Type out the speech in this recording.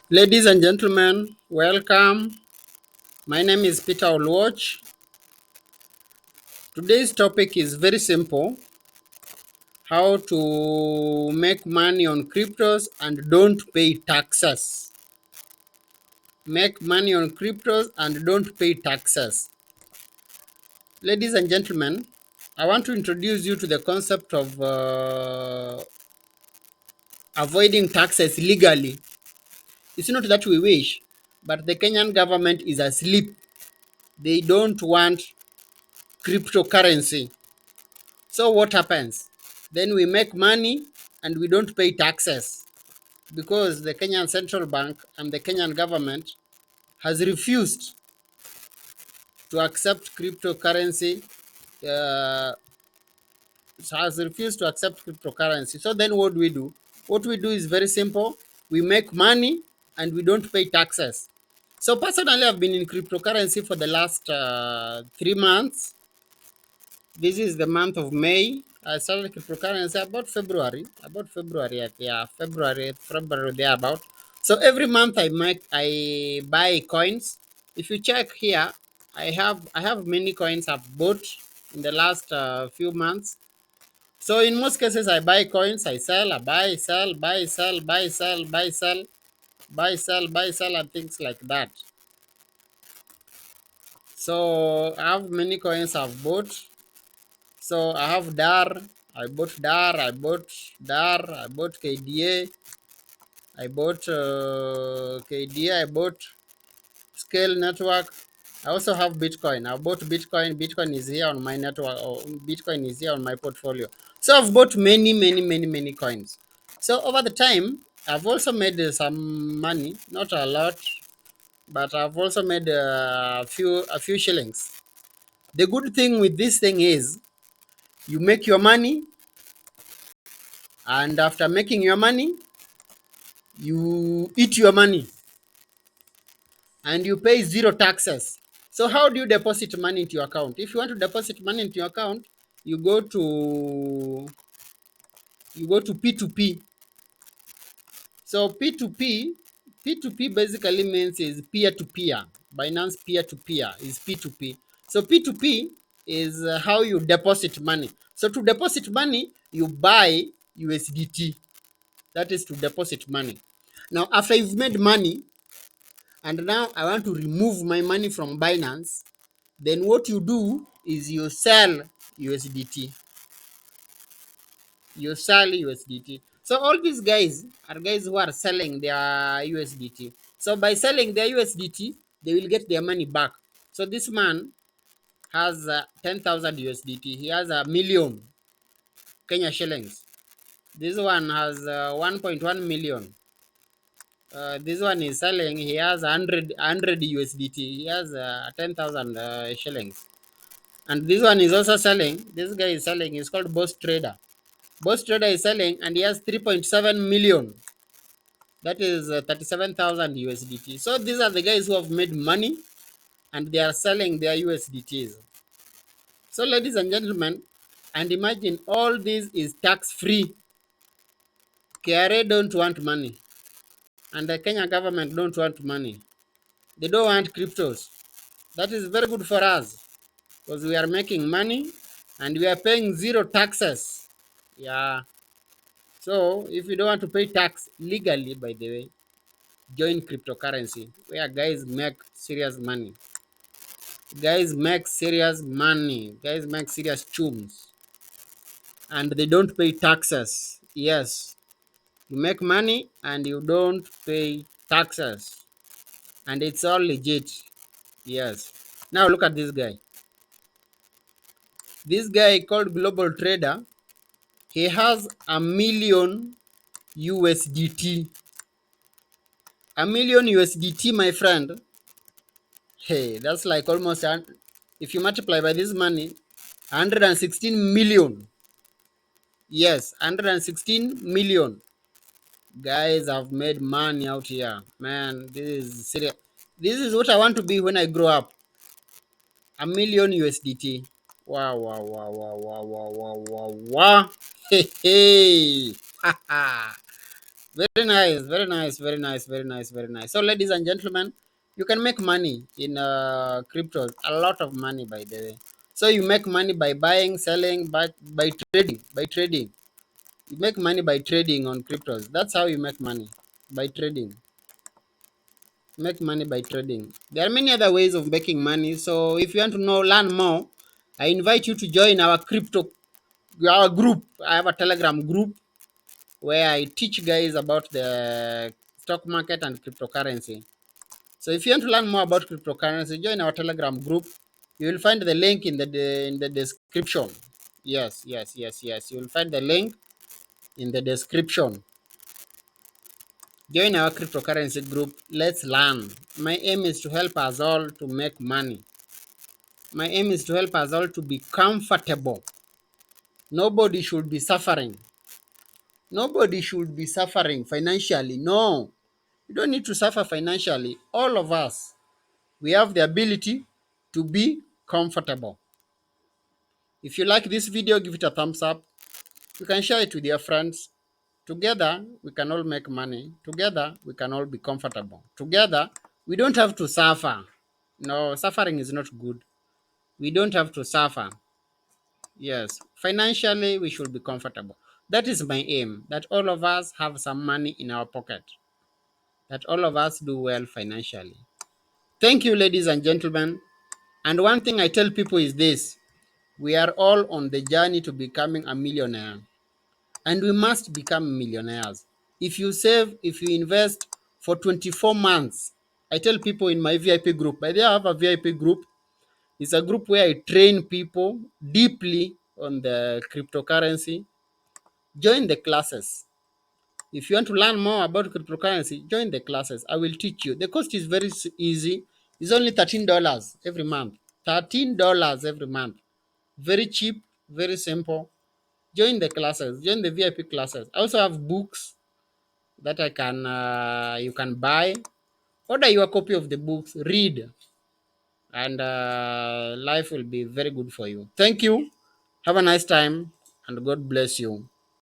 Ladies and gentlemen, welcome. My name is Peter Olwatch. Today's topic is very simple: how to make money on cryptos and don't pay taxes. Make money on cryptos and don't pay taxes. Ladies and gentlemen, I want to introduce you to the concept of avoiding taxes legally. It's not that we wish, but the Kenyan government is asleep. They don't want cryptocurrency. So what happens? Then we make money and we don't pay taxes because the Kenyan Central Bank and the Kenyan government has refused to accept cryptocurrency. Uh, has refused to accept cryptocurrency. So then what do we do? What we do is very simple. We make money and we don't pay taxes. So personally, I've been in cryptocurrency for the last 3 months. This is the month of May. I started cryptocurrency February thereabout. So every month I buy coins. If you check here, I have many coins I've bought in the last few months. So in most cases, I buy coins, I sell, I buy, sell, buy, sell, buy, sell, buy, sell, buy, sell, buy, sell, and things like that. So I have many coins I've bought. So I have DAR. I bought DAR. I bought DAR. I bought KDA. I bought KDA. I bought Scale Network. I also have Bitcoin. I bought Bitcoin. Bitcoin is here on my network. Or Bitcoin is here on my portfolio. So I've bought many coins. So over the time, I've also made some money. Not a lot, but I've also made a few shillings. The good thing with this thing is you make your money, and after making your money, you eat your money and you pay zero taxes. So how do you deposit money into your account? If you want to deposit money into your account, you go to P2P. So P2P basically means is peer to peer. Binance peer to peer is P2P. So P2P is how you deposit money. So to deposit money, you buy USDT. That is to deposit money. Now, after you've made money, and now I want to remove my money from Binance, then what you do is you sell USDT. You sell USDT. So all these guys are guys who are selling their USDT. So by selling their USDT, they will get their money back. So this man has 10,000 USDT. He has a million Kenya shillings. This one has 1.1 million. This one is selling. He has 100 USDT. He has 10,000 shillings. And this one is also selling. This guy is selling. He's called Boss Trader. Boss Trader is selling and he has 3.7 million. That is 37,000 USDT. So these are the guys who have made money and they are selling their USDTs. So, ladies and gentlemen, and imagine all this is tax free. KRA don't want money, and the Kenya government don't want money. They don't want cryptos. That is very good for us because we are making money and we are paying zero taxes. Yeah. So if you don't want to pay tax legally, by the way, join cryptocurrency where guys make serious money. Guys make serious money. Guys make serious chums. And they don't pay taxes. Yes. You make money and you don't pay taxes. And it's all legit. Yes. Now look at this guy. This guy called Global Trader, he has a million USDT. A million USDT, my friend. Hey, that's like almost, if you multiply by this money, 116 million. Yes, 116 million. Guys have made money out here. Man, this is serious. This is what I want to be when I grow up. A million USDT. Wow, wow, wow, wow, wow, wow, wow, wow, wow. Hey, hey. Very nice, very nice, very nice, very nice, very nice. So, ladies and gentlemen, you can make money in cryptos, a lot of money, by the way. So you make money by buying, selling, by trading, by trading. You make money by trading on cryptos. That's how you make money, by trading. Make money by trading. There are many other ways of making money. So if you want to know, learn more, I invite you to join our group. I have a Telegram group where I teach guys about the stock market and cryptocurrency. So if you want to learn more about cryptocurrency, join our Telegram group. You will find the link in the description. Yes, yes, yes, yes. You will find the link in the description. Join our cryptocurrency group. Let's learn. My aim is to help us all to make money. My aim is to help us all to be comfortable. Nobody should be suffering. Nobody should be suffering financially. No, you don't need to suffer financially. All of us, we have the ability to be comfortable. If you like this video, give it a thumbs up. You can share it with your friends. Together, we can all make money. Together, we can all be comfortable. Together, we don't have to suffer. No, suffering is not good. We don't have to suffer. Yes, financially, we should be comfortable. That is my aim, that all of us have some money in our pocket, that all of us do well financially. Thank you, ladies and gentlemen. And one thing I tell people is this: we are all on the journey to becoming a millionaire, and we must become millionaires. If you save, if you invest for 24 months, I tell people in my VIP group, by the way, I have a VIP group. It's a group where I train people deeply on the cryptocurrency. Join the classes. If you want to learn more about cryptocurrency, join the classes. I will teach you. The cost is very easy. It's only $13 every month. $13 every month. Very cheap, very simple. Join the classes. Join the VIP classes. I also have books that I can you can buy. Order your copy of the books. Read, and life will be very good for you. Thank you. Have a nice time, and God bless you.